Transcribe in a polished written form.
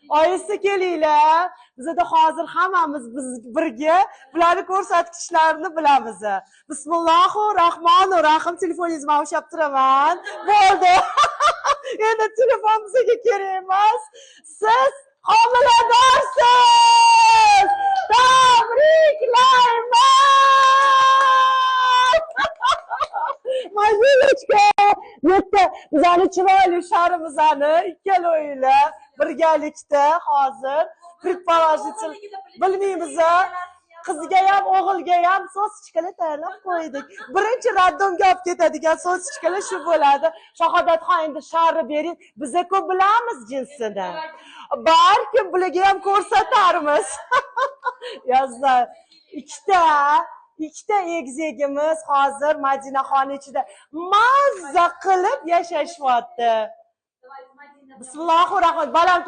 Oyisi kelinglar. Bizda hozir hammamiz biz birga bularni ko'rsatkichlarini bilamiz. Bismillohir rohmanir rohim. Telefoningizni men ushlab turaman. Bo'ldi. Endi telefon bizga kerak emas. Siz homiladorsiz! Tabriklayman! Majliska! Bitta bizani chiroyli shahrimizni ikkaloylar birgalikda hozir предположительно bilmaymiz. Qizga ham o'g'ilga ham sosichkalar tayyorlab qo'ydik. Birinchi raddonga olib ketadigan sosichkalar shu bo'ladi. Shahodatxon endi sharri bering. Biza ko'p bilamiz jinsini. Balkim bularga ham ko'rsatarmiz. Yozlar. Ikkita egizagimiz hozir Madinaxon ichida mazza qilib yashashyapti. Bismillohir rohmanir. Baland